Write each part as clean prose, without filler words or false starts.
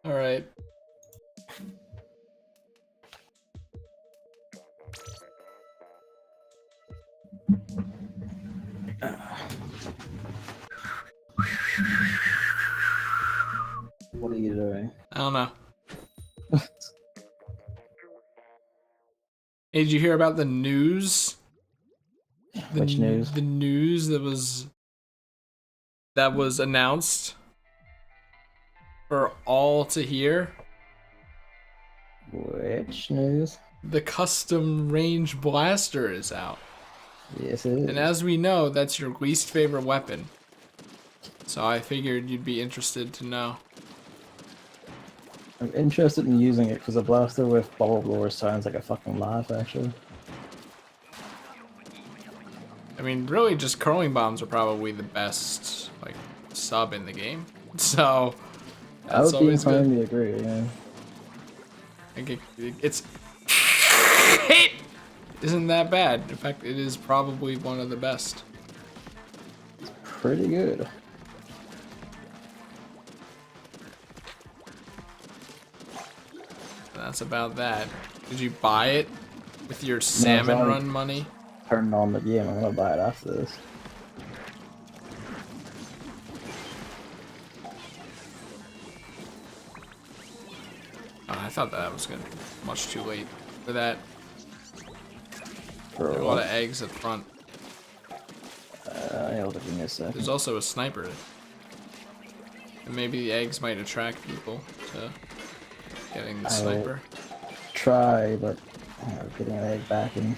All right. What are you doing? I don't know. Hey, did you hear about the news? Which news? The news that was announced for all to hear. Which news? The custom range blaster is out. Yes, it is. And as we know, that's your least favorite weapon. So I figured you'd be interested to know. I'm interested in using it because a blaster with bubble blower sounds like a fucking laugh, actually. I mean, really, just curling bombs are probably the best, like, sub in the game. So I that's would be always good. inclined to agree, yeah. Like it's isn't that bad. In fact, it is probably one of the best. It's pretty good. That's about that. Did you buy it with your Salmon run money? Turning on the game, I'm gonna buy it after this. Oh, I thought that was gonna be much too late for that. For There are a lot of eggs up front. I'll give me a second. There's also a sniper. And maybe the eggs might attract people to getting the sniper. Try, but getting an egg back in.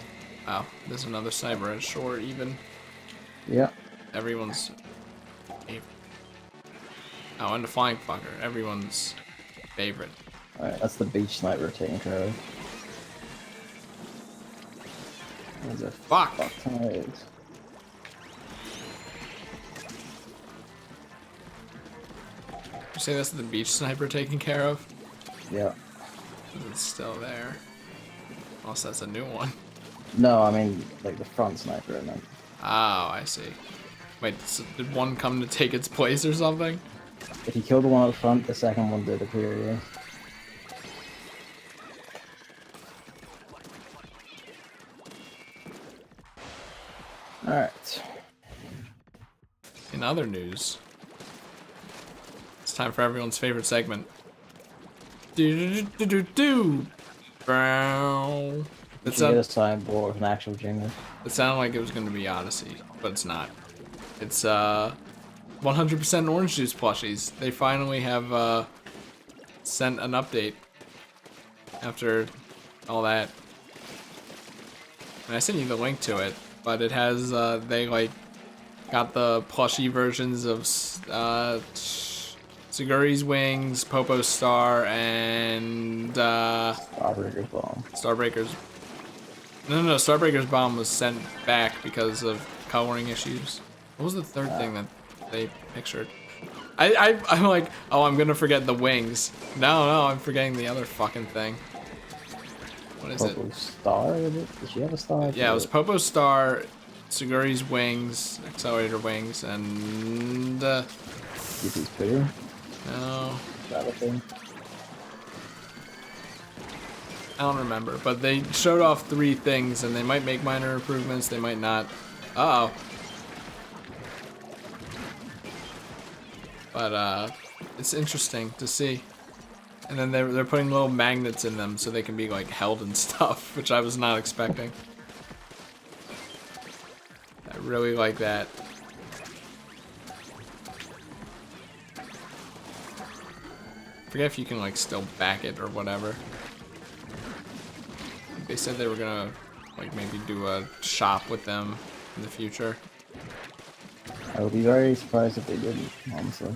Wow, there's another sniper at shore even. Yeah. Everyone's favorite. Oh, and the flying fucker. Everyone's favorite. Alright, that's the beach sniper taking care of. There's a fuck ton of eggs. You say that's the beach sniper taking care of? Yeah. It's still there. Unless that's a new one. No, I mean, like the front sniper, I meant. Oh, I see. Wait, did one come to take its place or something? If you kill the one up front, the second one did appear, yeah. Alright. In other news, it's time for everyone's favorite segment. Do-do-do-do-do-do. Brow. You should get a signboard with an actual jingle. It sounded like it was going to be Odyssey, but it's not. It's 100% orange juice plushies. They finally have sent an update after all that. And I sent you the link to it, but it has they like got the plushie versions of Siguri's Wings, Popo's Star, and Starbreaker's Bomb. Starbreaker's. No, Starbreaker's Bomb was sent back because of coloring issues. What was the third thing that they pictured? I'm like, oh, I'm gonna forget the wings. No, I'm forgetting the other fucking thing. What is Popo's Star? Did she have a star? Yeah, it was Popo's Star, Siguri's Wings, Accelerator Wings, and Yuppie's Poo? no. Is that a thing? I don't remember, but they showed off 3 things, and they might make minor improvements, they might not. Uh-oh. But, it's interesting to see. And then they're putting little magnets in them so they can be, like, held and stuff, which I was not expecting. I really like that. I forget if you can, like, still back it or whatever. They said they were gonna, like, maybe do a shop with them in the future. I would be very surprised if they didn't, honestly.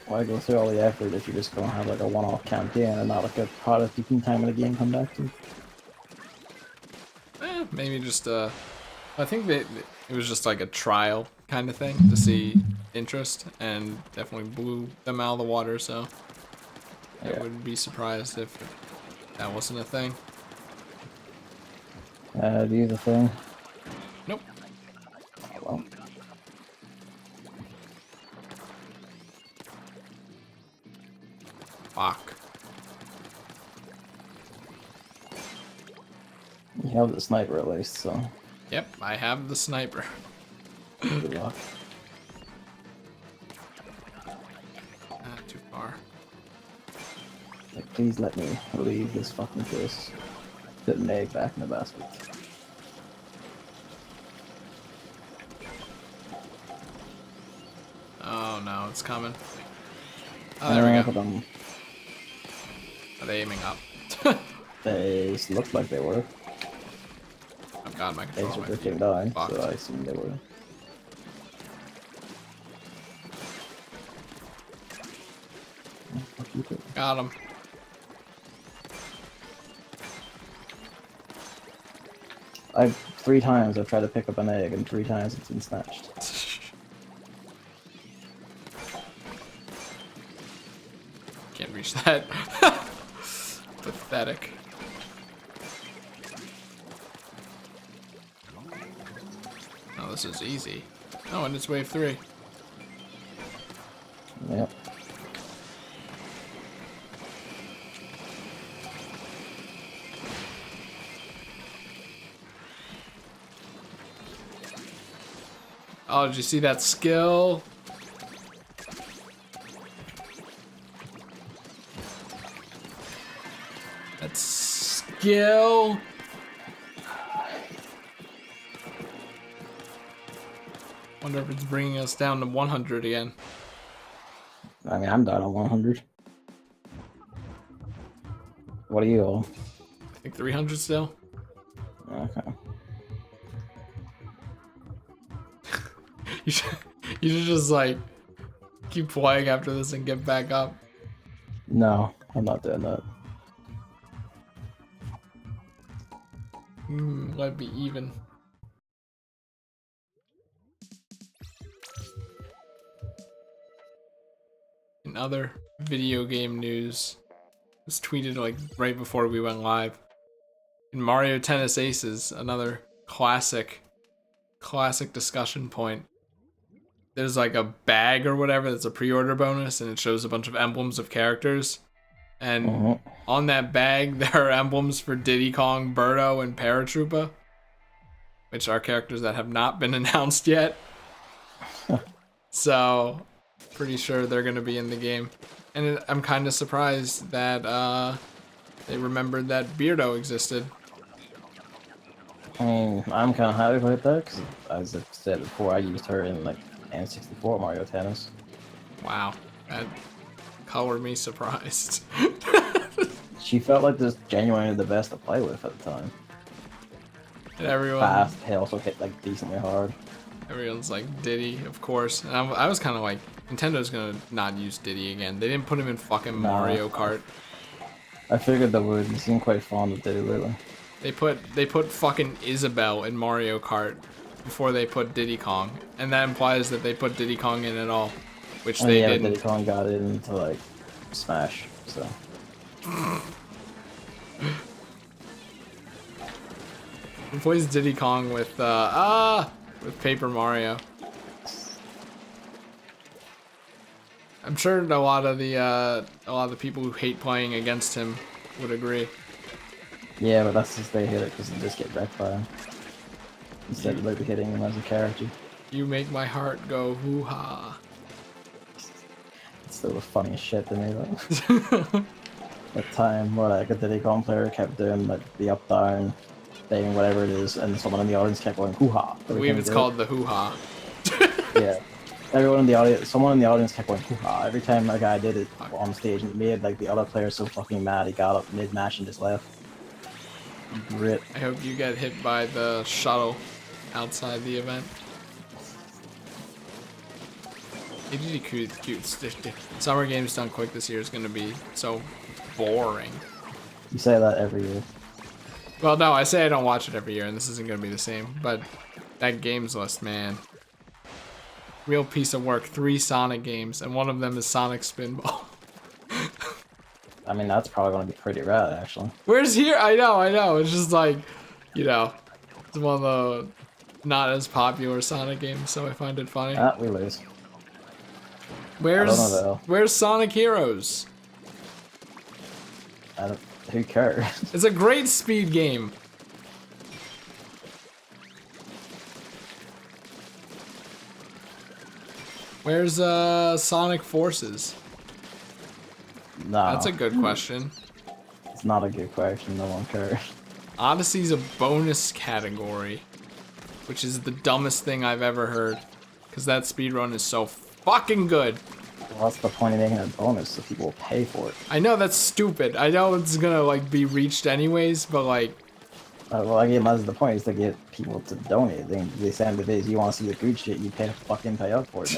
Why go through all the effort if you're just gonna have, like, a one-off campaign and not, like, a part of peaking time in the game come back to? Maybe just, I think that it was just, like, a trial kind of thing to see interest, and definitely blew them out of the water, so I wouldn't be surprised if that wasn't a thing. Do you the thing? Nope. Well. Fuck. You have the sniper at least, so Yep, I have the sniper. good luck. Too far. Like, please let me leave this fucking place. Put an egg back in the basket. Oh no, it's coming. Oh, there we go. But, Are they aiming up? they looked like they were. Oh god, my Eggs control were might drifting be down, fucked. so I assumed they were. Got him. I've 3 times I've tried to pick up an egg, and 3 times it's been snatched. Can't reach that. Pathetic. Oh, this is easy. Oh, and it's wave 3. Yep. Oh, did you see that skill? That skill. Wonder if it's bringing us down to 100 again. I mean, I'm down on 100. What are you all? I think 300 still. Okay. You should just like keep playing after this and get back up. No, I'm not doing that. Let it be even. In other video game news, it was tweeted like right before we went live. In Mario Tennis Aces, another classic discussion point. There's like a bag or whatever that's a pre-order bonus, and it shows a bunch of emblems of characters. And on that bag, there are emblems for Diddy Kong, Birdo, and Paratroopa, which are characters that have not been announced yet. So, pretty sure they're going to be in the game. And I'm kind of surprised that they remembered that Beardo existed. I mean, I'm kind of happy about that, because as I've said before, I used her in like N64 Mario Tennis. Wow, that colored me surprised. She felt like this genuinely the best to play with at the time. And everyone, Fast, he also hit like decently hard. everyone's like Diddy, of course. And I was kind of like, Nintendo's gonna not use Diddy again. They didn't put him in fucking Mario Kart. I figured they would. He seemed quite fond of Diddy lately. They put fucking Isabelle in Mario Kart before they put Diddy Kong, and that implies that they put Diddy Kong in at all, which they yeah, didn't. Diddy Kong got into like Smash, so. Replace Diddy Kong with Paper Mario. I'm sure a lot of the people who hate playing against him would agree. Yeah, but that's just they hit it because they just get wrecked by him. Instead of maybe hitting him as a character. You make my heart go hoo-ha. It's still the funniest shit to me, though. That time where like a Diddy Kong player kept doing like the up-down thing, whatever it is, and someone in the audience kept going hoo-ha. I believe it's called the hoo-ha. Yeah. Someone in the audience kept going hoo-ha every time a guy did it on stage, and it made like the other player so fucking mad he got up mid-match and just left. Great. I hope you get hit by the shuttle outside the event. Cute. Summer Games Done Quick this year is going to be so boring. You say that every year. Well, no, I say I don't watch it every year, and this isn't going to be the same. But that games list, man. Real piece of work. 3 Sonic games, and one of them is Sonic Spinball. I mean, that's probably going to be pretty rad, actually. Where's here? I know. It's just like, you know, it's one of the not as popular Sonic games, so I find it funny. We lose. Where's Sonic Heroes? I don't. Who cares? It's a great speed game. Where's Sonic Forces? No. That's a good question. It's not a good question. No one cares. Odyssey's a bonus category, which is the dumbest thing I've ever heard. Because that speedrun is so fucking good. What's the point of making a bonus so people will pay for it? I know that's stupid. I know it's gonna like be reached anyways, but like, Well, I guess that's the point, is to get people to donate. They say in the days, you want to see the good shit, you fucking pay up for it.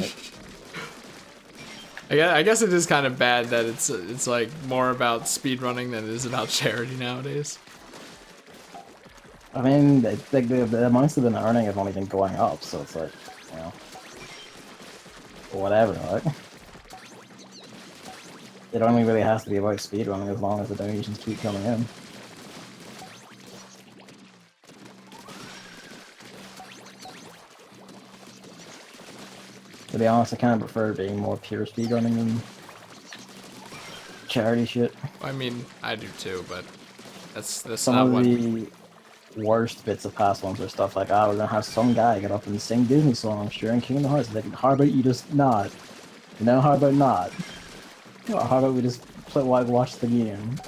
Right? I guess it is kind of bad that it's like more about speedrunning than it is about charity nowadays. I mean, like the amounts they've been earning have only been going up, so it's like, you know, whatever, right? It only really has to be about speedrunning as long as the donations keep coming in. To be honest, I kind of prefer being more pure speedrunning than charity shit. I mean, I do too, but that's Some not of what. the worst bits of past ones are stuff like, we're gonna have some guy get up and sing Disney songs during Kingdom Hearts. Like, how about you just not? You know, how about not? How about we just watch the game,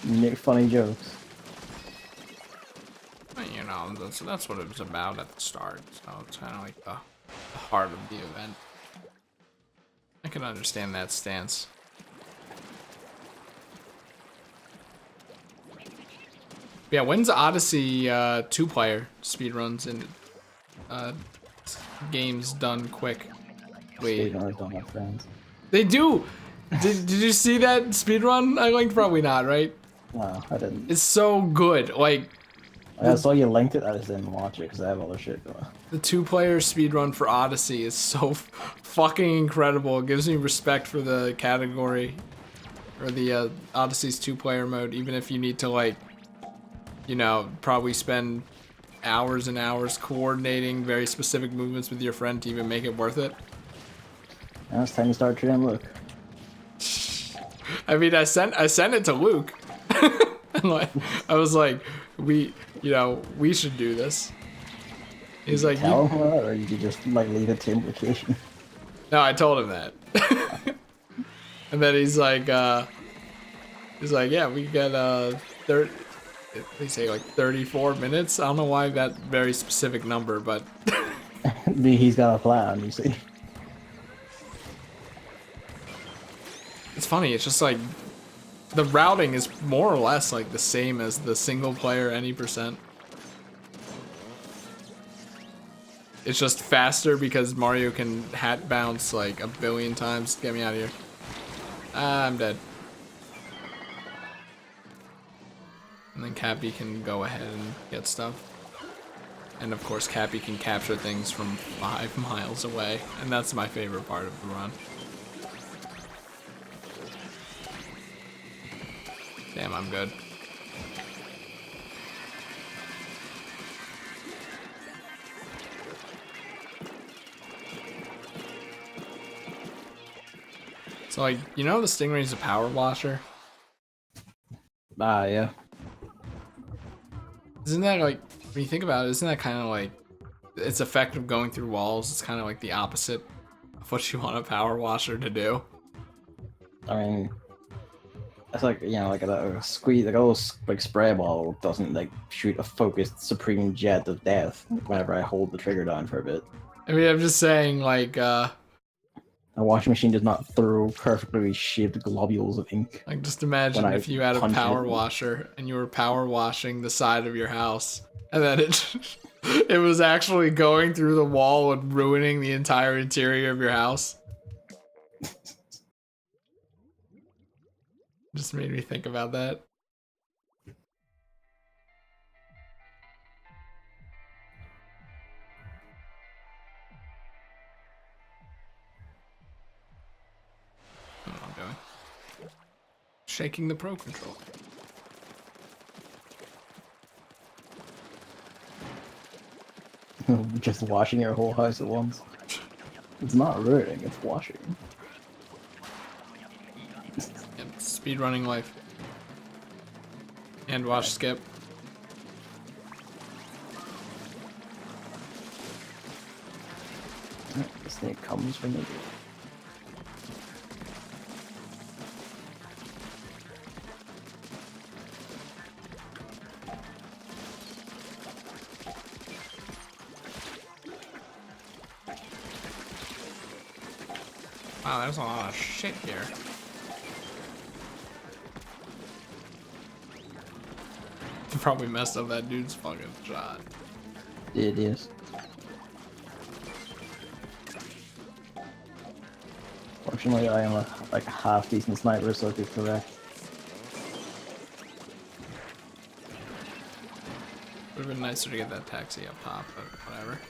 make funny jokes? You know, that's what it was about at the start. So it's kind of like the heart of the event. I can understand that stance. Yeah, when's Odyssey 2-player speedruns and games done quick? Wait, Speedrunners don't have friends. they do. Did you see that speedrun I linked? Probably not, right? No, I didn't. It's so good. Like, I saw you linked it, I just didn't watch it because I have other shit going. the 2-player speedrun for Odyssey is so fucking incredible. It gives me respect for the category, or the Odyssey's 2-player mode, even if you need to, like, you know, probably spend hours and hours coordinating very specific movements with your friend to even make it worth it. Now it's time to start trying Luke. I mean, I sent it to Luke. And like, I was like, we should do this. He's like, Tell him that, or you could just like leave it to implication. no, I told him that. And then he's like, yeah, we got they say like 34 minutes. I don't know why that very specific number, but He's got a plan, you see. it's funny. It's just like the routing is more or less like the same as the single player any percent. It's just faster because Mario can hat bounce like a billion times. Get me out of here. I'm dead. And then Cappy can go ahead and get stuff. And of course Cappy can capture things from 5 miles away. And that's my favorite part of the run. Damn, I'm good. So like, you know the Stingray's a power washer? Yeah. Isn't that like, when you think about it, isn't that kind of like, its effect of going through walls, it's kind of like the opposite of what you want a power washer to do? I mean, it's like, you know, like a squeeze, like a little like spray ball doesn't like shoot a focused supreme jet of death whenever I hold the trigger down for a bit. I mean, I'm just saying, like A washing machine does not throw perfectly shaped globules of ink. like just imagine When I if you had a punch power it. washer and you were power washing the side of your house, and then it was actually going through the wall and ruining the entire interior of your house. Just made me think about that. I don't know what I'm doing. Shaking the Pro Controller. Just washing your whole house at once. It's not ruining, it's washing. Yep, speedrunning life. Hand wash skip. The snake comes from me. Wow, there's a lot of shit here. Probably messed up that dude's fucking shot. It is. Fortunately, I am like a half decent sniper, so I could correct. Would have been nicer to get that taxi up top, but whatever.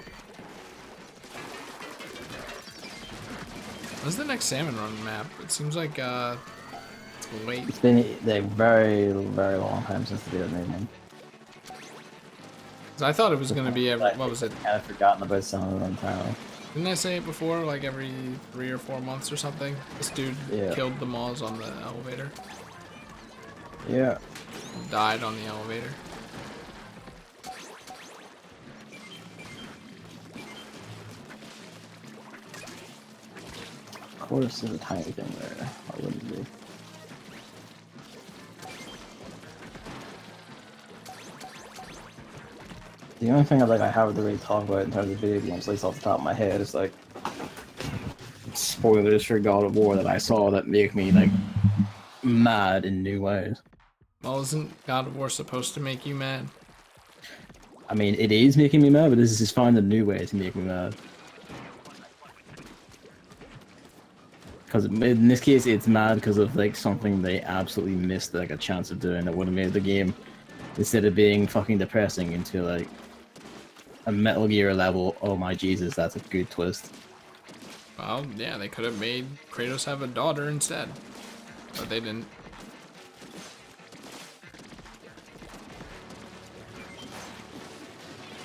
When's the next salmon run map? It seems like it's late. It's been a very, very long time since they did one. I thought it was gonna be every, what was it? I've kind of forgotten about some of them entirely. Didn't I say it before? Like every 3 or 4 months or something? This dude killed the moths on the elevator. Yeah. Died on the elevator. Of course, there's a tiny thing there. I wouldn't be. The only thing I have to really talk about in terms of video games, at least off the top of my head, is like spoilers for God of War that I saw that make me like mad in new ways. Well, isn't God of War supposed to make you mad? I mean, it is making me mad, but this is just finding a new way to make me mad. Because in this case, it's mad because of like something they absolutely missed like a chance of doing that would have made the game, instead of being fucking depressing, into like a Metal Gear level. Oh my Jesus, that's a good twist. Well, yeah, they could have made Kratos have a daughter instead, but they didn't.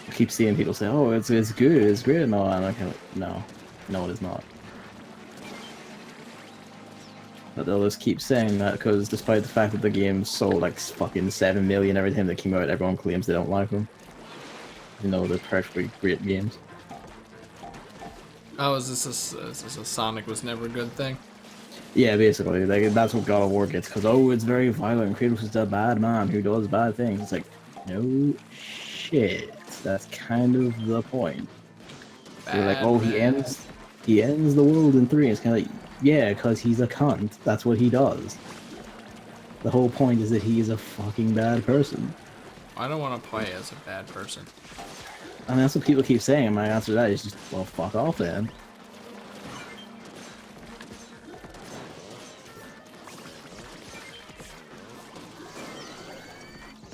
I keep seeing people say, "Oh, it's good, it's great," and all. I'm like, no, it is not. But they'll just keep saying that because despite the fact that the game sold like fucking 7 million every time they came out, everyone claims they don't like them. You know, they're perfectly great games. Oh, is this a Sonic was never a good thing? Yeah, basically, like that's what God of War gets, because oh, it's very violent. Kratos is a bad man who does bad things. It's like, no shit. That's kind of the point. They're like, oh, he ends the world in 3. It's kind of like, yeah, because he's a cunt. That's what he does. The whole point is that he is a fucking bad person. I don't want to play as a bad person. I mean, that's what people keep saying, and my answer to that is just, well, fuck off then.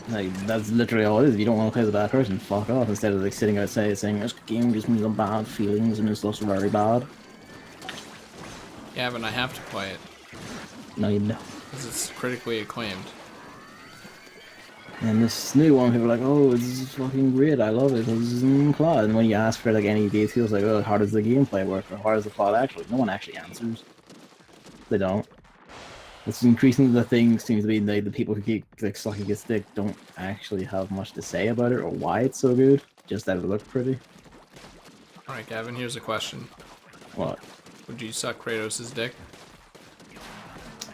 Like, that's literally all it is. If you don't want to play as a bad person, fuck off, instead of like sitting outside saying, this game gives me some bad feelings and it's just very bad. Yeah, but I have to play it. No, you don't. Because it's critically acclaimed. And this new one, people are like, oh, it's fucking great, I love it, it's plot. And when you ask for like any details, like, oh, how does the gameplay work, or how does the plot actually, no one actually answers. They don't. It's increasingly the thing seems to be like the people who keep like sucking a stick don't actually have much to say about it or why it's so good, just that it looked pretty. Alright, Gavin, here's a question. What? Would you suck Kratos' dick?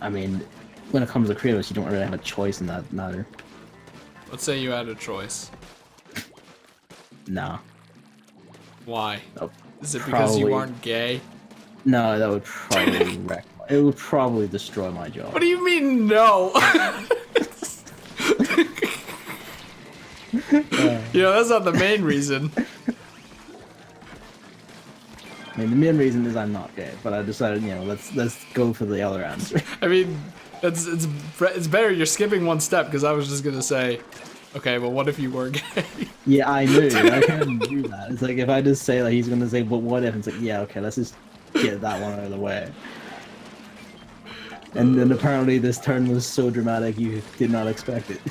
I mean, when it comes to Kratos, you don't really have a choice in that matter. Let's say you had a choice. Nah. Why? Oh, Is it because you aren't gay? No, that would probably wreck it would probably destroy my job. What do you mean, no? You know, that's not the main reason. I mean, the main reason is I'm not gay, but I decided, you know, let's go for the other answer. I mean, it's better you're skipping one step, because I was just gonna say, okay, well, what if you were gay? Yeah, I knew. I couldn't do that. It's like if I just say like he's gonna say, but what if? It's like, yeah, okay, let's just get that one out of the way. And then apparently this turn was so dramatic you did not expect it.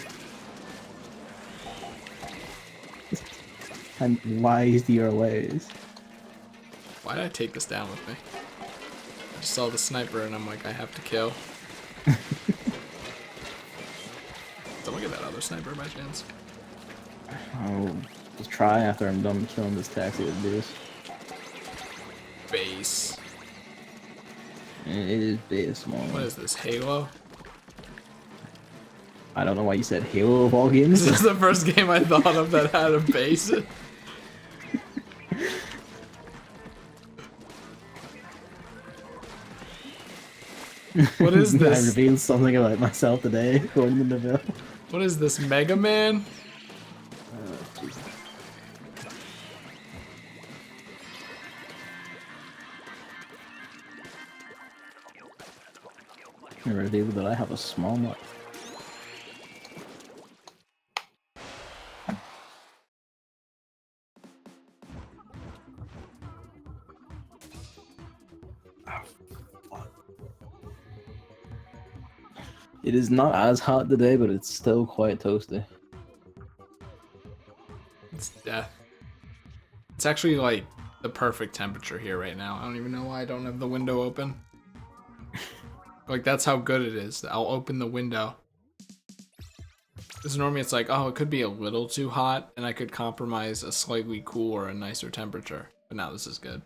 And wise your ways. Why did I take this down with me? I just saw the sniper and I'm like, I have to kill. Don't look at that other Halo sniper by chance? I'll just try after I'm done killing this taxi with base. Base. It is base, man. What is this, Halo? I don't know why you said Halo of all games. This is the first game I thought of that had a base. What is I this? revealed something about myself today, according to Neville. What is this, Mega Man? Jesus. I revealed that I have a small nut. It is not as hot today, but it's still quite toasty. It's death. It's actually like the perfect temperature here right now. I don't even know why I don't have the window open. Like, that's how good it is. I'll open the window. Because normally it's like, oh, it could be a little too hot, and I could compromise a slightly cool or a nicer temperature. But now this is good.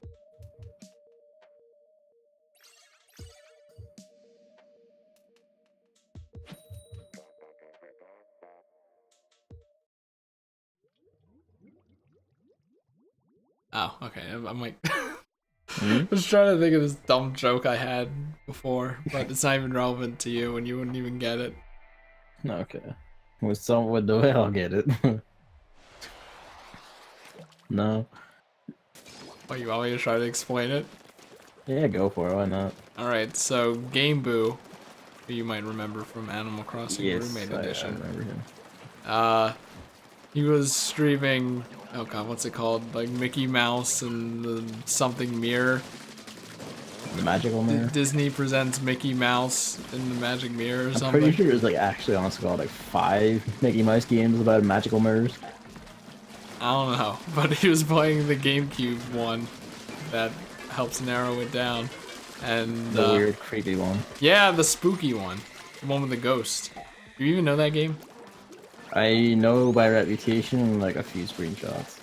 Oh, okay. I'm like, I was trying to think of this dumb joke I had before, but it's not even relevant to you, and you wouldn't even get it. Okay. With some with the way I'll get it. No. Oh, you want me to try to explain it? Yeah, go for it. Why not? Alright, so Game Boo, who you might remember from Animal Crossing Roommate I Edition. remember him. He was streaming, oh god, what's it called? Like Mickey Mouse and the something mirror. The magical mirror. Disney presents Mickey Mouse in the magic mirror or I'm something. pretty sure there's like actually honestly called like 5 Mickey Mouse games about magical mirrors. I don't know, but he was playing the GameCube one that helps narrow it down. And The weird, creepy one. yeah, the spooky one. The one with the ghost. Do you even know that game? I know by reputation like a few screenshots.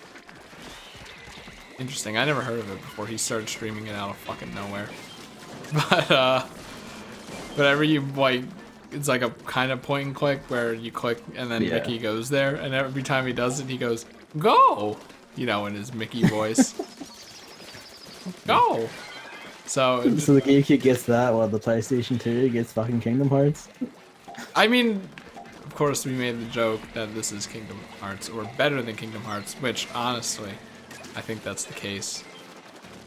Interesting. I never heard of it before he started streaming it out of fucking nowhere. But whenever you like, it's like a kind of point and click where you click and then Yeah. Mickey goes there, and every time he does it, he goes, "Go!" You know, in his Mickey voice. Go! So the GameCube gets that, while the PlayStation 2 gets fucking Kingdom Hearts. I mean, of course, we made the joke that this is Kingdom Hearts, or better than Kingdom Hearts, which, honestly, I think that's the case.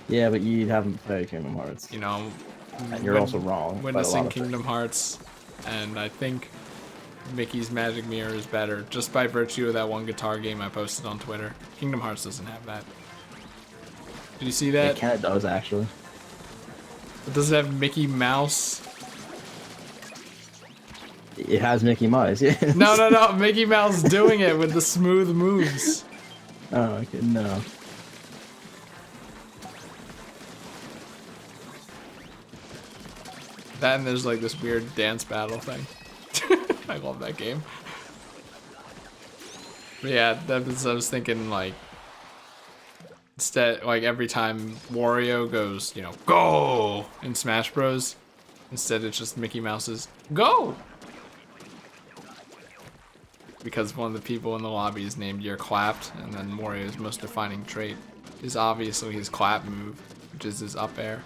Yeah, but you haven't played Kingdom Hearts. You know, And you're also wrong. about a lot witnessing of Kingdom Hearts, and I think Mickey's Magic Mirror is better, just by virtue of that one guitar game I posted on Twitter. Kingdom Hearts doesn't have that. Did you see things. that? It kind of does, actually. But does it have Mickey Mouse? It has Mickey Mouse, yeah. No, Mickey Mouse doing it with the smooth moves. Oh, okay, no. That and there's like this weird dance battle thing. I love that game. But yeah, that was, I was thinking like, instead, like every time Wario goes, you know, go in Smash Bros. Instead it's just Mickey Mouse's go. Because one of the people in the lobby is named You're Clapped, and then Wario's most defining trait is obviously his clap move, which is his up air.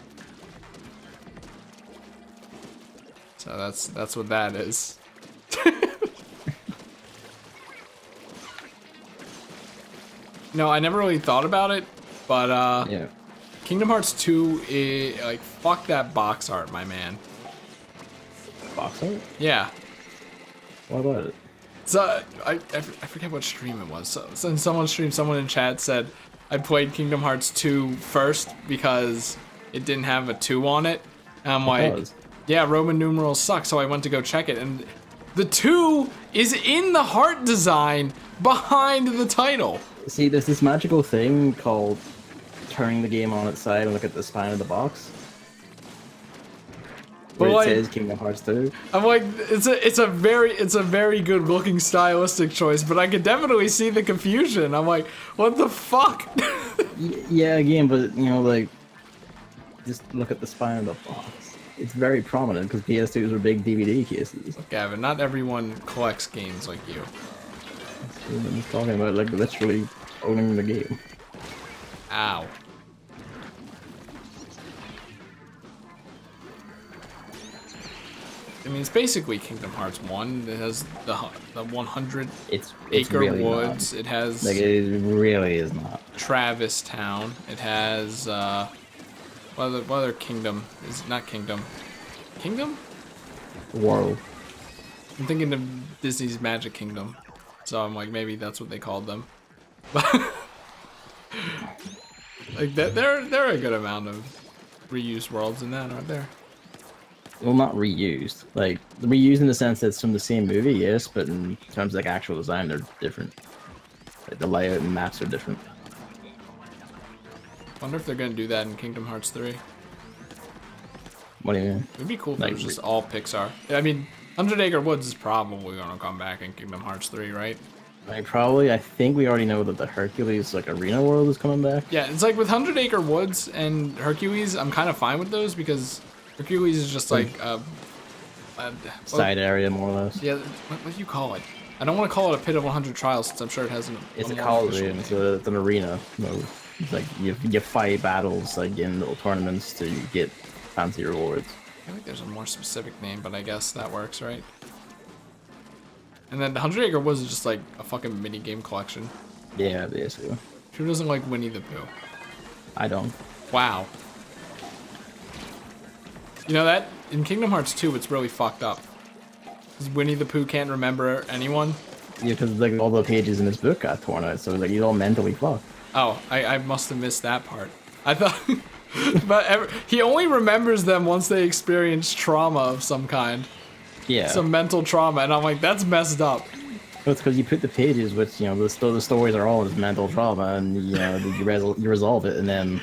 So that's what that is. No, I never really thought about it, but Yeah. Kingdom Hearts 2 is like, fuck that box art, my man. Box art? Yeah. What about it? So I forget what stream it was. So in someone's stream, someone in chat said I played Kingdom Hearts 2 first because it didn't have a 2 on it. And I'm like, does. yeah, Roman numerals suck, so I went to go check it, and the 2 is in the heart design behind the title. See, there's this magical thing called turning the game on its side and look at the spine of the box. Where like, it says Kingdom Hearts 2. I'm like, it's a very good looking stylistic choice, but I could definitely see the confusion. I'm like, what the fuck? Yeah, again, but you know, like, just look at the spine of the box. It's very prominent because PS2s were big DVD cases. Gavin, not everyone collects games like you. That's what I'm talking about, like literally owning the game. Ow. I mean, it's basically Kingdom Hearts 1. It has the 100 It's acre really woods. not. It has Like, it really is not. Travis Town. It has what other kingdom is not kingdom? Kingdom? World. I'm thinking of Disney's Magic Kingdom, so I'm like, maybe that's what they called them. Like there are a good amount of reused worlds in that, aren't there? Well, not reused. Like, reused in the sense that it's from the same movie, yes, but in terms of like actual design, they're different. Like, the layout and maps are different. Wonder if they're gonna do that in Kingdom Hearts 3. What do you mean? It'd be cool if Like, it was just all Pixar. I mean, 100 Acre Woods is probably gonna come back in Kingdom Hearts 3, right? Like, probably, I think we already know that the Hercules, like, arena world is coming back. Yeah, it's like with 100 Acre Woods and Hercules, I'm kind of fine with those because Hercules is just like Side area, more or less. Yeah, what do you call it? I don't want to call it a Pit of 100 Trials since I'm sure it has an. It's a more coliseum, official so it's an arena mode. It's like, you fight battles, like, in little tournaments to get fancy rewards. I think there's a more specific name, but I guess that works, right? And then the 100 Acre Woods is just like a fucking mini game collection. Yeah, basically. Who doesn't like Winnie the Pooh? I don't. Wow. You know that in Kingdom Hearts 2, it's really fucked up. Because Winnie the Pooh can't remember anyone. Yeah, because like all the pages in his book got torn out, so like he's all mentally fucked. Oh, I must have missed that part. I thought, but he only remembers them once they experience trauma of some kind. Yeah. Some mental trauma, and I'm like, that's messed up. Well, it's because you put the pages, which, you know, the stories are all his mental trauma, and, you know, you resolve it, and then,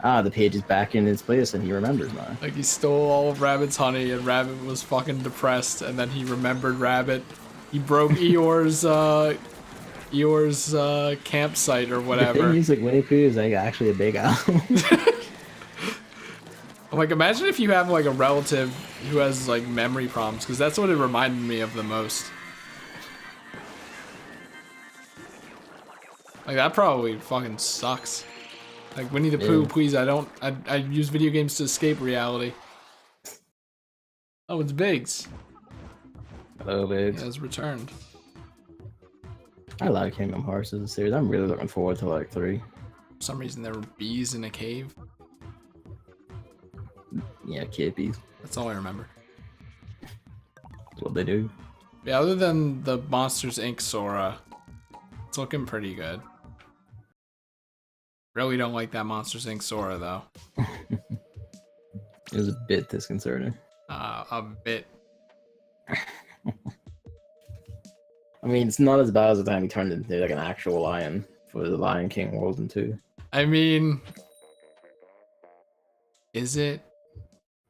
the page is back in its place, and he remembers now. Like, he stole all of Rabbit's honey, and Rabbit was fucking depressed, and then he remembered Rabbit. He broke Eeyore's campsite or whatever. The thing is, like, Winnie Pooh is, like, actually a big owl. I'm like, imagine if you have, like, a relative who has, like, memory problems, because that's what it reminded me of the most. Like, that probably fucking sucks. Like, Winnie the Pooh, please, I use video games to escape reality. Oh, it's Biggs. Hello, Biggs. He has returned. I like Kingdom Hearts as a series. I'm really looking forward to, like, 3. For some reason, there were bees in a cave. Yeah, kiddies. That's all I remember. That's what they do. Yeah, other than the Monsters, Inc. Sora, it's looking pretty good. Really don't like that Monsters, Inc. Sora, though. It was a bit disconcerting. A bit. I mean, it's not as bad as the time he turned into, like, an actual lion for the Lion King World in 2. I mean, is it?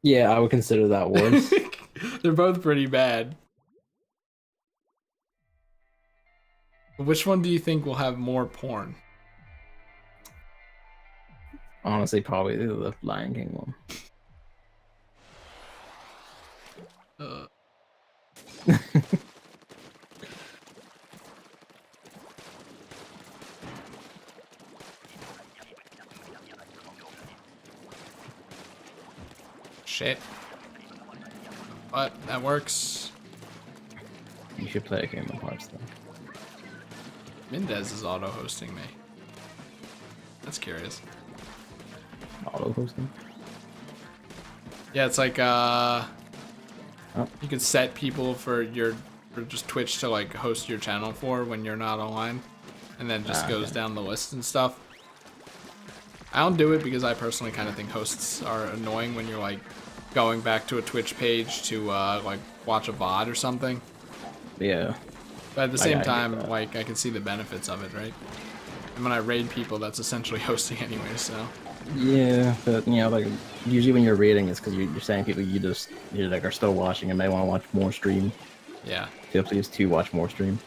Yeah, I would consider that worse. They're both pretty bad. Which one do you think will have more porn? Honestly, probably the Lion King one. Shit. But that works. You should play Kingdom Hearts though. Mendez is auto-hosting me. That's curious. Auto hosting? Yeah, it's like you can set people for just Twitch to like host your channel for when you're not online, and then just goes down the list and stuff. I don't do it because I personally kind of think hosts are annoying when you're like going back to a Twitch page to like watch a VOD or something. Yeah. But at the same time, like I can see the benefits of it, right? And when I raid people, that's essentially hosting anyway, so. Yeah, but you know, like usually when you're reading, it's because you're saying people you like are still watching and may want to watch more stream. Yeah. Feel please to watch more stream.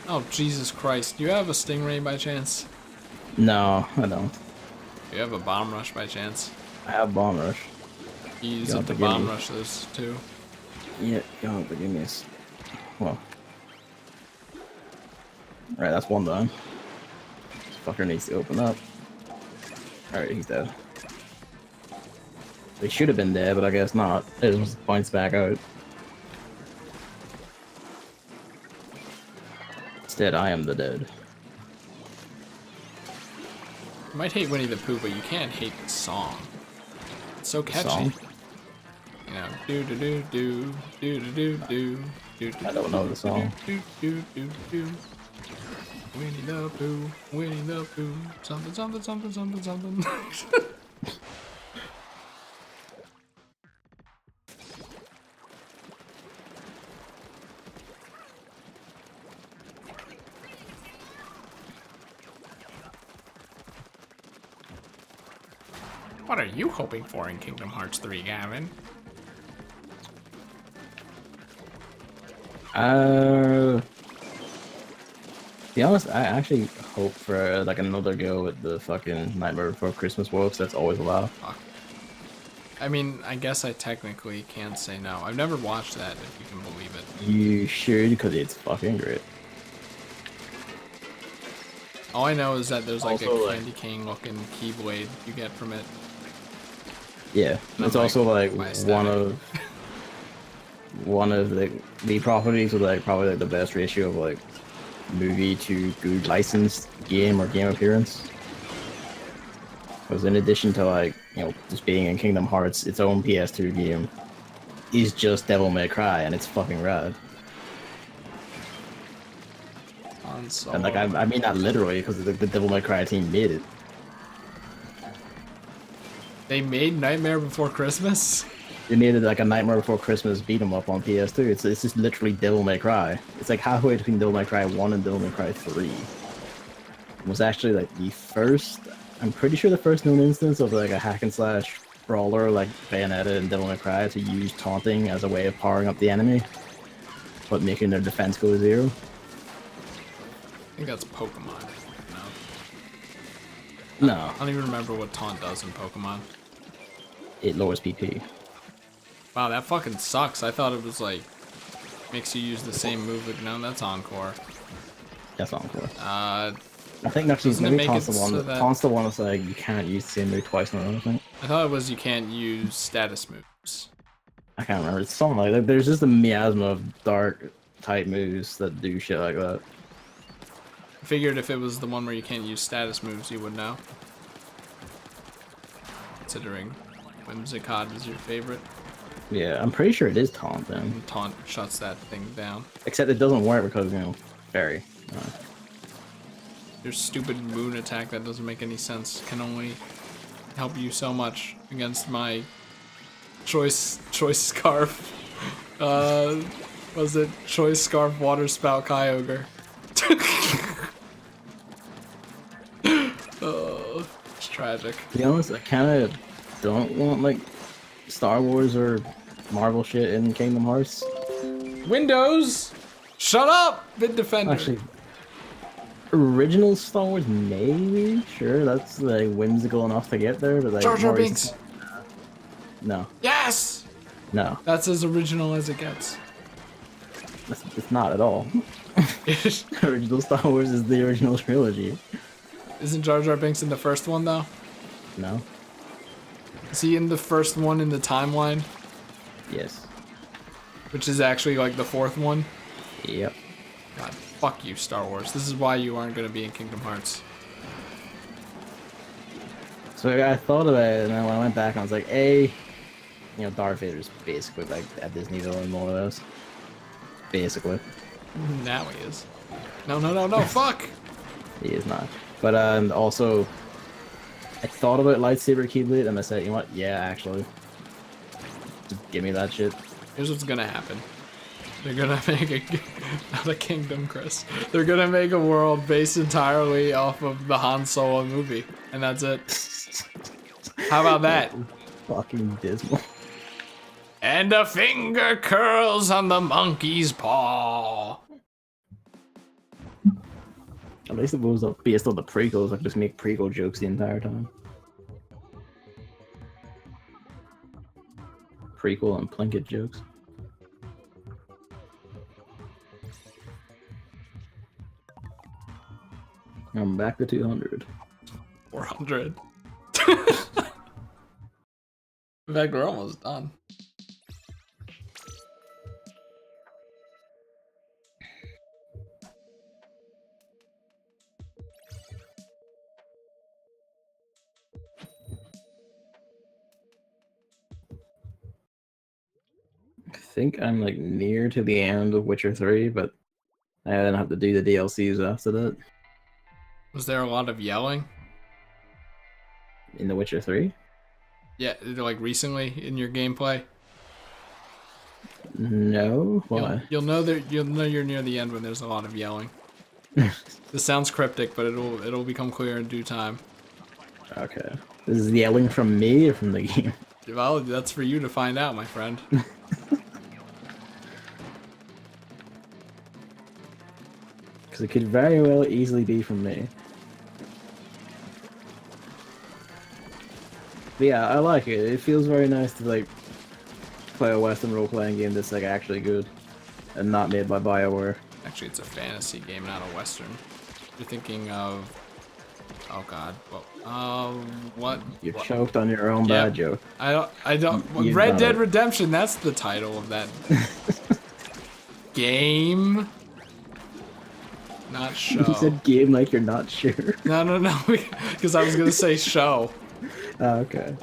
Oh, Jesus Christ. Do you have a Stingray by chance? No, I don't. Do you have a Bomb Rush by chance? I have Bomb Rush. You use God, it to forgive Bomb me. Rush those two. Yeah, God, but give me well. Alright, that's one done. This fucker needs to open up. Alright, he's dead. He should have been dead, but I guess not. It just points back out. Instead, I am the dead. You might hate Winnie the Pooh, but you can't hate the song. It's so catchy. Song? You know, do do do do do do do do. I don't know the song. Do do do do. Winnie the Pooh, Winnie the Pooh, something something something something something. What are you hoping for in Kingdom Hearts 3, Gavin? To be honest, I actually hope for like another go at the fucking Nightmare Before Christmas world, 'cause that's always allowed. Fuck. I mean, I guess I technically can't say no. I've never watched that, if you can believe it. You should, because it's fucking great. All I know is that there's like Also, a like- Candy King looking keyblade you get from it. Yeah, And it's I'm also like my aesthetic. one of the properties with like probably like the best ratio of like movie to good licensed game or game appearance. Because in addition to like, you know, just being in Kingdom Hearts, its own PS2 game is just Devil May Cry, and it's fucking rad. And like I mean that literally, because the Devil May Cry team made it. They made Nightmare Before Christmas? They made it like a Nightmare Before Christmas beat 'em up on PS2. It's just literally Devil May Cry. It's like halfway between Devil May Cry 1 and Devil May Cry 3. It was actually like the first, I'm pretty sure the first known instance of like a hack and slash brawler like Bayonetta and Devil May Cry to use taunting as a way of powering up the enemy, but making their defense go to 0. I think that's Pokemon. No. No, I don't even remember what taunt does in Pokemon. it lowers PP. Wow, that fucking sucks. I thought it was like, makes you use the same move, but no, that's Encore. That's not cool. I I think actually doesn't it maybe make Taunt's it the one. so that- Taunt's the one that's like you can't use the same move twice in a row. I think. thought it was you can't use status moves. I can't remember. It's something like that. There's just a miasma of dark type moves that do shit like that. I figured if it was the one where you can't use status moves, you would know. Considering Whimsicott is your favorite. Yeah, I'm pretty sure it is Taunt then. And taunt shuts that thing down. Except it doesn't work because, you know, fairy. Your stupid moon attack that doesn't make any sense can only help you so much against my choice scarf. Was it choice scarf water spout Kyogre? Oh, it's tragic. To be honest, I kind of don't want, like, Star Wars or Marvel shit in Kingdom Hearts. Windows, shut up, Bit Defender. Actually, original Star Wars, maybe? Sure, that's, like, whimsical enough to get there, but, like... Jar Jar more Binks. No. Yes, No. that's as original as it gets. It's not at all. Original Star Wars is the original trilogy. Isn't Jar Jar Binks in the first one though? No? Is he in the first one in the timeline, Yes. which is actually like the fourth one? Yep. God, fuck you, Star Wars. This is why you aren't gonna be in Kingdom Hearts. So I thought about it, and then when I went back, I was like, you know, Darth Vader's basically like a Disney villain, more or less. Basically. Now he is. No, fuck! He is not. But also, I thought about lightsaber keyblade, and I said, you know what? Yeah, actually. Just give me that shit. Here's what's gonna happen. They're gonna make Not a kingdom, Chris. They're gonna make a world based entirely off of the Han Solo movie, and that's it. How about that? Fucking dismal. And a finger curls on the monkey's paw. At least it was based on the prequels. I could just make prequel jokes the entire time. Prequel and Plinkett jokes. I'm back to 200. 400. In fact, we're almost done. I think I'm like near to the end of Witcher 3, but I then have to do the DLCs after that. Was there a lot of yelling? In The Witcher 3? Yeah, like recently in your gameplay? No. Why? You'll know you're near the end when there's a lot of yelling. This sounds cryptic, but it'll become clear in due time. Okay. This is yelling from me or from the game? Well, that's for you to find out, my friend. Because it could very well easily be from me. But yeah, I like it. It feels very nice to like play a Western role-playing game that's like actually good and not made by BioWare. Actually, it's a fantasy game, not a Western. You're thinking of... Oh god. Well, what? You choked on your own bad joke. I don't. You've Red done Dead it. Redemption. That's the title of that game. Not show. You said game like you're not sure. No. Because I was gonna say show. Oh, okay.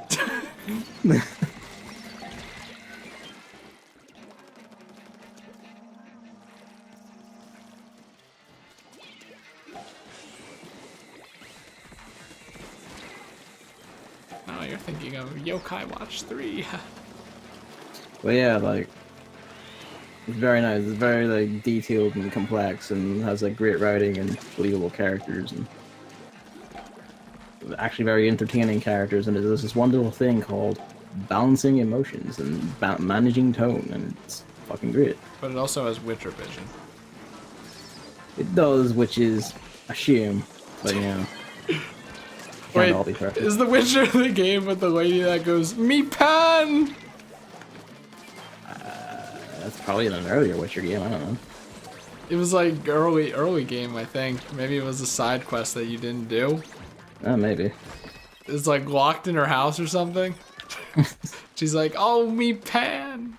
No, you're thinking of Yokai Watch 3. But yeah, like it's very nice. It's very like detailed and complex, and has like great writing and believable characters, and actually very entertaining characters. And there's this wonderful thing called balancing emotions and managing tone, and it's fucking great. But it also has Witcher vision. It does, which is a shame, but you know. Wait, all be perfect. is The Witcher the game with the lady that goes, "Me pan"? That's probably in an earlier Witcher game. I don't know. It was like early game, I think. Maybe it was a side quest that you didn't do. Maybe. It's like locked in her house or something. She's like, "Oh, me pan."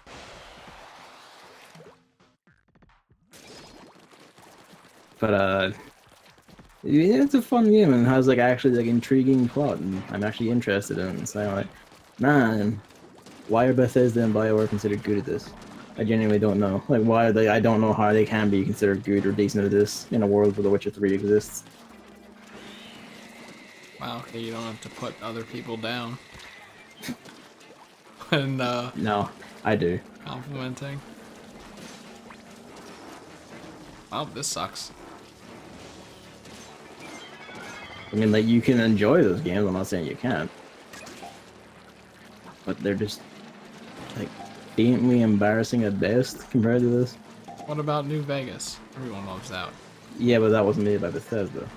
But yeah, it's a fun game and has like actually like intriguing plot, and I'm actually interested in it. So I'm like, man, why are Bethesda and BioWare considered good at this? I genuinely don't know. Like, why are they? I don't know how they can be considered good or decent at this in a world where The Witcher 3 exists. Wow, okay, you don't have to put other people down. And No, I do. complimenting. Oh, this sucks. I mean, like, you can enjoy those games. I'm not saying you can't, but they're just like faintly embarrassing at best compared to this. What about New Vegas? Everyone loves that. Yeah, but that wasn't made by Bethesda.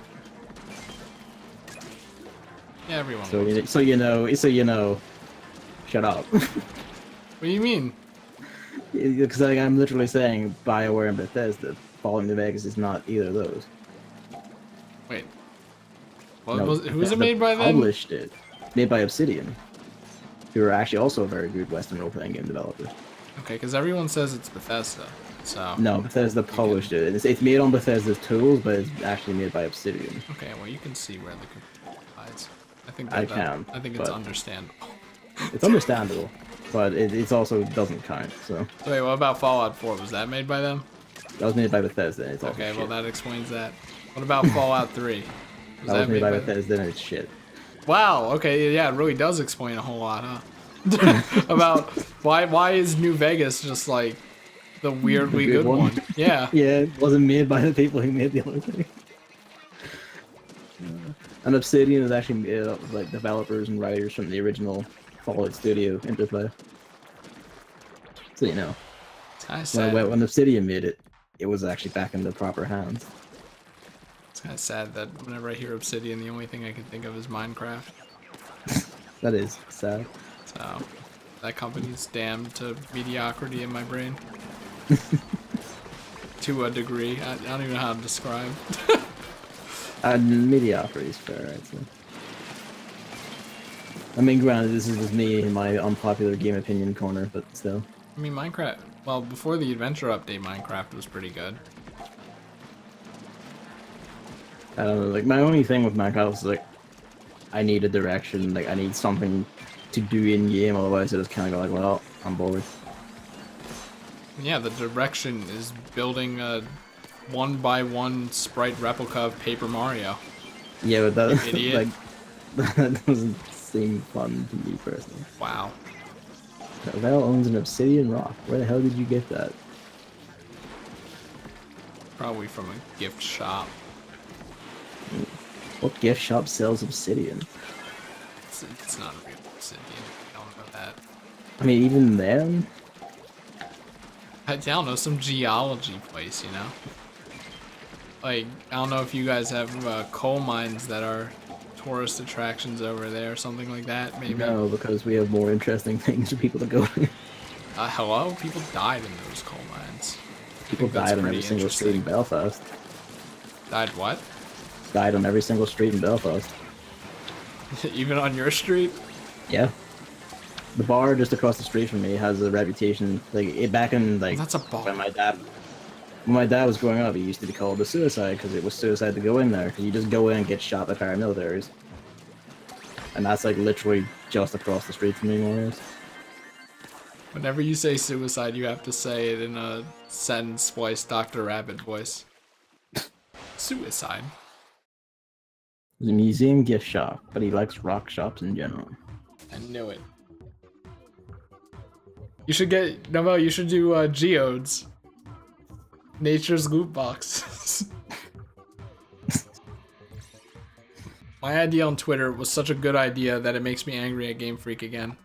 Yeah, everyone So loves it. so you know, shut up. What do you mean? Because like, I'm literally saying BioWare and Bethesda. Falling New Vegas is not either of those. Wait. What No, who was it Bethesda made by then? Published it. Made by Obsidian, who are actually also a very good Western role-playing game developer. Okay, because everyone says it's Bethesda. So. No, Bethesda published it. It's made on Bethesda's tools, but it's actually made by Obsidian. Okay, well you can see where the computer lies. I think I can, I think it's but- understandable. It's understandable, but it also doesn't count. So So wait, what about Fallout 4? Was that made by them? that was made by Bethesda. And it's also Okay, well shit. that explains that. What about Fallout 3? That was made by Bethesda, and it's shit. Wow. Okay. Yeah, it really does explain a whole lot, huh? About why is New Vegas just like The weirdly good good one. one. Yeah. Yeah, it wasn't made by the people who made the other thing. And Obsidian is actually made up of like developers and writers from the original Fallout Studio interplay. So you know, It's kind of sad. when Obsidian made it, it was actually back in the proper hands. It's kind of sad that whenever I hear Obsidian, the only thing I can think of is Minecraft. That is sad. So, that company's damned to mediocrity in my brain. To a degree. I don't even know how to describe. Mediocrity is fair, I'd say. I mean, granted, this is just me in my unpopular game opinion corner, but still. I mean, Minecraft, well, before the adventure update, Minecraft was pretty good. I don't know, like, my only thing with Minecraft is, like, I need a direction, like, I need something to do in-game, otherwise I just kind of go like, well, I'm bored. Yeah, the direction is building a 1x1 sprite replica of Paper Mario. Yeah, but that, Idiot. like, that doesn't seem fun to me personally. Wow. Val owns an obsidian rock. Where the hell did you get that? Probably from a gift shop. What gift shop sells obsidian? It's not a real obsidian. I don't know that. I mean, even then? I don't know, some geology place, you know? Like, I don't know if you guys have coal mines that are tourist attractions over there or something like that, maybe? No, because we have more interesting things for people to go to. Hello? People died in those coal mines. People died on every single street in Belfast. Died what? Died on every single street in Belfast. Even on your street? Yeah. The bar just across the street from me has a reputation, like, back in, like, That's a bar. when my dad was growing up, he used to be called a suicide because it was suicide to go in there. Because you just go in and get shot by paramilitaries. And that's, like, literally just across the street from me, more or less. Whenever you say suicide, you have to say it in a sentence voice, Dr. Rabbit voice. Suicide. It's a museum gift shop, but he likes rock shops in general. I knew it. You should get, no, you should do geodes. Nature's loot boxes. My idea on Twitter was such a good idea that it makes me angry at Game Freak again.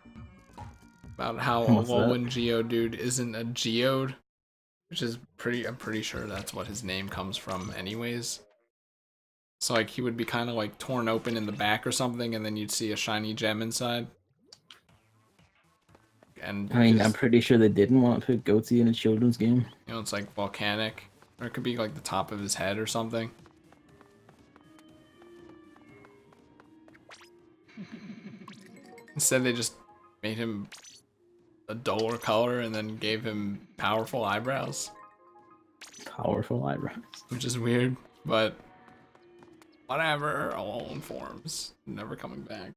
About how a Alolan Geodude isn't a Geode. Which is I'm pretty sure that's what his name comes from anyways. So like he would be kind of like torn open in the back or something and then you'd see a shiny gem inside. And I mean, I'm pretty sure they didn't want to put Goatsy in a children's game. You know, it's like volcanic. Or it could be like the top of his head or something. Instead they just made him a duller color and then gave him powerful eyebrows. Powerful eyebrows. Which is weird, but whatever, Alolan forms. Never coming back.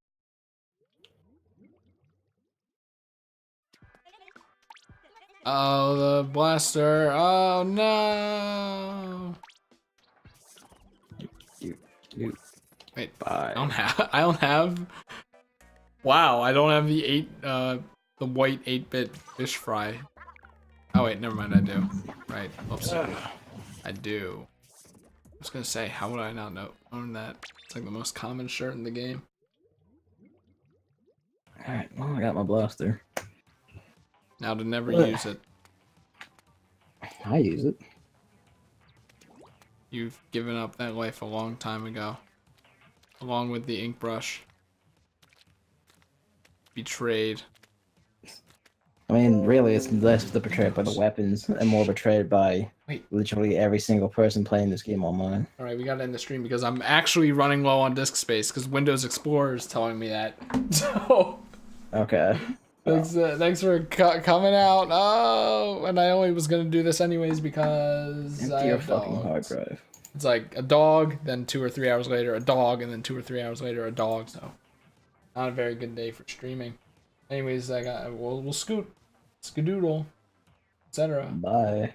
Oh, the blaster. Oh no. Wait, bye. I don't have wow, I don't have the the white 8-bit fish fry. Oh wait, never mind, I do. Right. Oops. I do. I was gonna say, how would I not own that? It's like the most common shirt in the game. Alright, well, I got my blaster. Now to never use it. I use it. You've given up that life a long time ago. Along with the ink brush. Betrayed. I mean, really, it's less betrayed by the weapons and more betrayed by literally every single person playing this game online. Alright, we gotta end the stream because I'm actually running low on disk space because Windows Explorer is telling me that. So. Okay. Thanks for coming out. Oh, and I only was gonna do this anyways because Empty I your have fucking dogs. hard drive. It's like a dog, then 2 or 3 hours later a dog, and then 2 or 3 hours later a dog. So, not a very good day for streaming. Anyways, we'll scoot, skadoodle, etc. Bye.